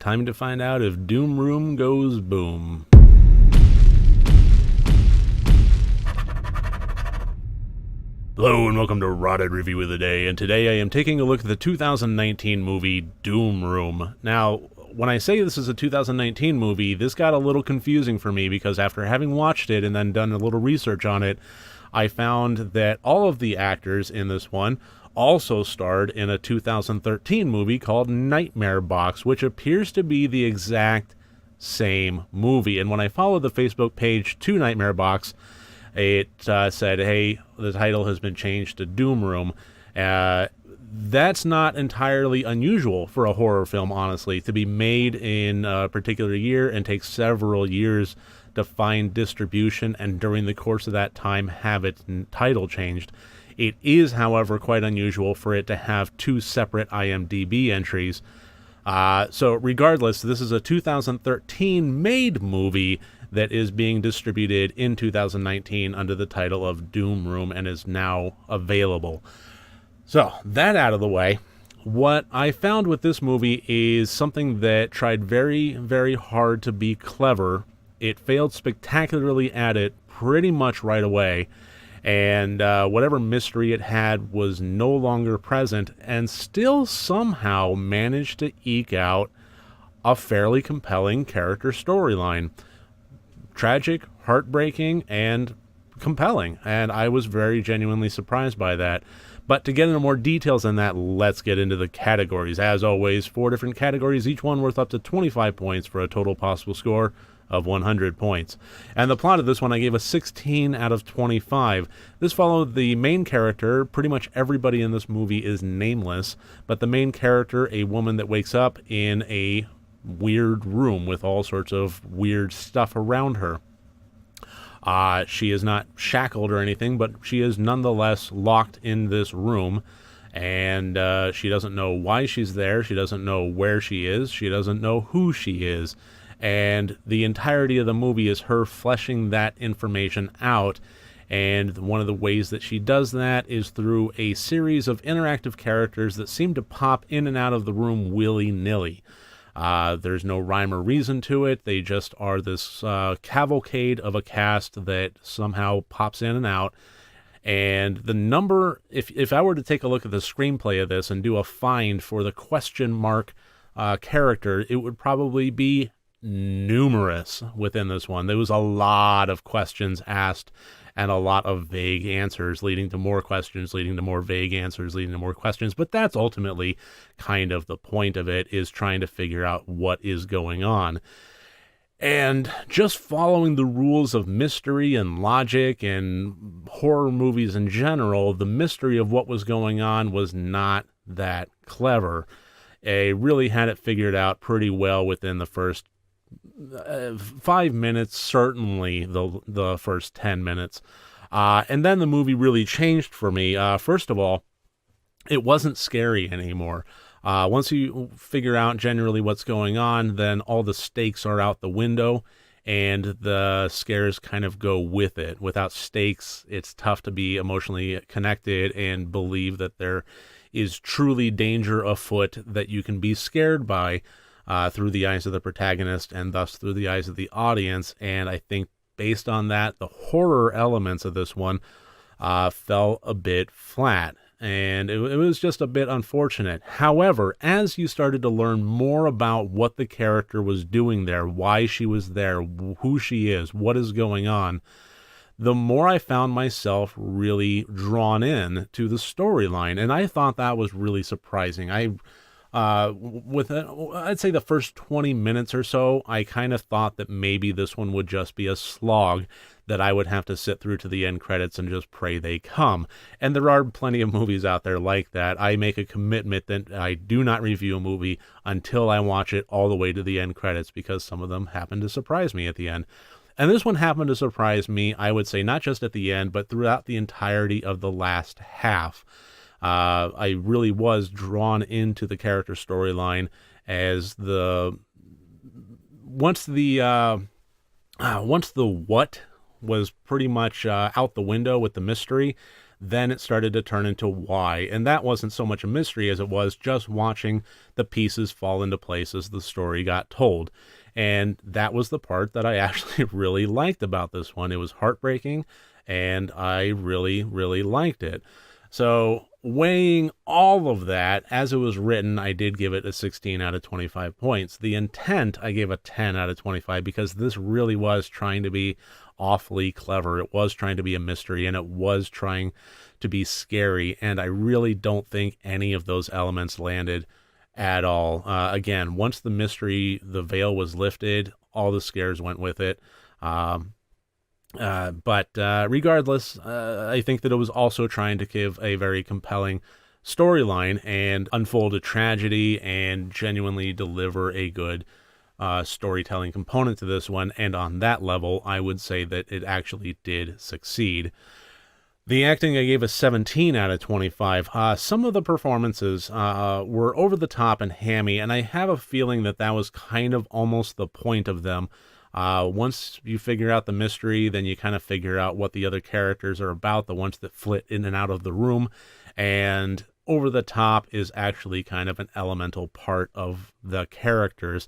Time to find out if Doom Room goes boom. Hello and welcome to Rotted Review of the Day, and today I am taking a look at the 2019 movie Doom Room. Now, when I say this is a 2019 movie, this got a little confusing for me because after having watched it and then done a little research on it, I found that all of the actors in this one also starred in a 2013 movie called Nightmare Box, which appears to be the exact same movie. And when I followed the Facebook page to Nightmare Box, it said, hey, the title has been changed to Doom Room. That's not entirely unusual for a horror film, honestly, to be made in a particular year and take several years to find distribution, and during the course of that time have its title changed. It is, however, quite unusual for it to have two separate IMDb entries. So regardless, this is a 2013 made movie that is being distributed in 2019 under the title of Doom Room and is now available. So, that out of the way, what I found with this movie is something that tried very, very hard to be clever. It failed spectacularly at it pretty much right away, and whatever mystery it had was no longer present, and still somehow managed to eke out a fairly compelling character storyline. Tragic, heartbreaking, and compelling, and I was very genuinely surprised by that. But to get into more details than that, let's get into the categories. As always, 4 different categories, each one worth up to 25 points for a total possible score of 100 points. And the plot of this one I gave a 16 out of 25. This followed the main character. Pretty much everybody in this movie is nameless, but the main character, a woman that wakes up in a weird room with all sorts of weird stuff around her. She is not shackled or anything, but she is nonetheless locked in this room, and she doesn't know why she's there. She doesn't know where she is. She doesn't know who she is. And the entirety of the movie is her fleshing that information out. And one of the ways that she does that is through a series of interactive characters that seem to pop in and out of the room willy-nilly. There's no rhyme or reason to it. They just are this cavalcade of a cast that somehow pops in and out. And the number, if I were to take a look at the screenplay of this and do a find for the question mark character, it would probably be numerous within this one. There was a lot of questions asked and a lot of vague answers leading to more questions, leading to more vague answers, leading to more questions. But that's ultimately kind of the point of it, is trying to figure out what is going on. And just following the rules of mystery and logic and horror movies in general, the mystery of what was going on was not that clever. They really had it figured out pretty well within the first 5 minutes, certainly the first 10 minutes. And then the movie really changed for me. First of all, it wasn't scary anymore. Once you figure out generally what's going on, then all the stakes are out the window, and the scares kind of go with it. Without stakes, it's tough to be emotionally connected and believe that there is truly danger afoot that you can be scared by. Through the eyes of the protagonist and thus through the eyes of the audience. And I think based on that, the horror elements of this one fell a bit flat, and it was just a bit unfortunate. However, as you started to learn more about what the character was doing there, why she was there, who she is, what is going on, the more I found myself really drawn in to the storyline, and I thought that was really surprising. I'd say the first 20 minutes or so, I kind of thought that maybe this one would just be a slog that I would have to sit through to the end credits and just pray they come. And there are plenty of movies out there like that. I make a commitment that I do not review a movie until I watch it all the way to the end credits, because some of them happen to surprise me at the end. And this one happened to surprise me, I would say, not just at the end, but throughout the entirety of the last half. I really was drawn into the character storyline as once the what was pretty much out the window with the mystery, then it started to turn into why. And that wasn't so much a mystery as it was just watching the pieces fall into place as the story got told. And that was the part that I actually really liked about this one. It was heartbreaking, and I really, really liked it. So weighing all of that, as it was written, I did give it a 16 out of 25 points. The intent, I gave a 10 out of 25 because this really was trying to be awfully clever. It was trying to be a mystery, and it was trying to be scary, and I really don't think any of those elements landed at all. Again, once the mystery, the veil was lifted, all the scares went with it. But regardless, I think that it was also trying to give a very compelling storyline and unfold a tragedy and genuinely deliver a good storytelling component to this one. And on that level, I would say that it actually did succeed. The acting, I gave a 17 out of 25. Some of the performances were over the top and hammy, and I have a feeling that that was kind of almost the point of them. Once you figure out the mystery, then you kind of figure out what the other characters are about, the ones that flit in and out of the room, and over the top is actually kind of an elemental part of the characters.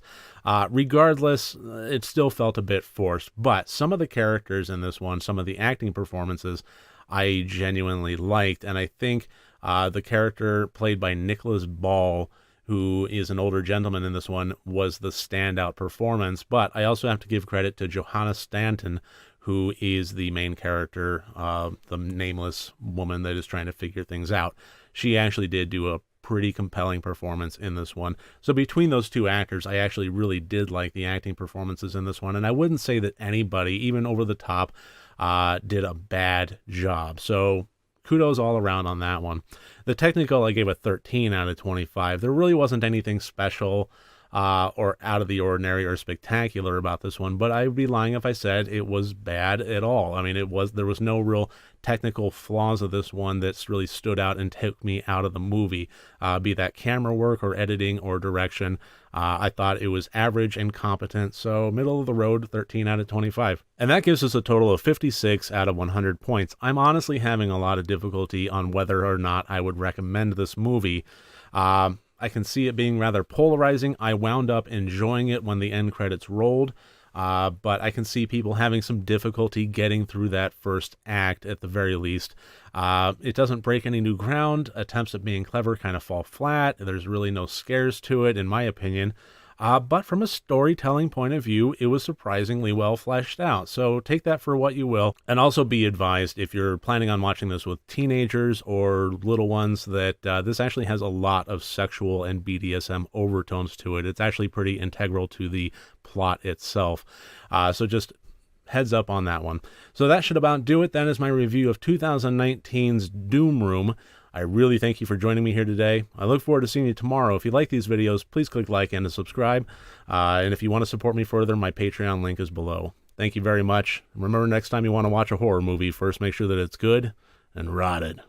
Regardless, it still felt a bit forced, but some of the characters in this one, some of the acting performances, I genuinely liked, and I think the character played by Nicholas Ball, who is an older gentleman in this one, was the standout performance. But I also have to give credit to Johanna Stanton, who is the main character, the nameless woman that is trying to figure things out. She actually did do a pretty compelling performance in this one. So between those two actors, I actually really did like the acting performances in this one, and I wouldn't say that anybody, even over the top, did a bad job. So kudos all around on that one. The technical, I gave a 13 out of 25. There really wasn't anything special or out of the ordinary or spectacular about this one, but I would be lying if I said it was bad at all. I mean, there was no real technical flaws of this one that's really stood out and took me out of the movie, be that camera work or editing or direction. I thought it was average and competent, so middle of the road, 13 out of 25. And that gives us a total of 56 out of 100 points. I'm honestly having a lot of difficulty on whether or not I would recommend this movie. I can see it being rather polarizing. I wound up enjoying it when the end credits rolled, but I can see people having some difficulty getting through that first act at the very least. It doesn't break any new ground. Attempts at being clever kind of fall flat. There's really no scares to it, in my opinion. But from a storytelling point of view, it was surprisingly well fleshed out. So take that for what you will. And also be advised, if you're planning on watching this with teenagers or little ones, that this actually has a lot of sexual and BDSM overtones to it. It's actually pretty integral to the plot itself. So just heads up on that one. So that should about do it. That is my review of 2019's Doom Room. I really thank you for joining me here today. I look forward to seeing you tomorrow. If you like these videos, please click like and subscribe. And if you want to support me further, my Patreon link is below. Thank you very much. Remember, next time you want to watch a horror movie, first make sure that it's good and rotted.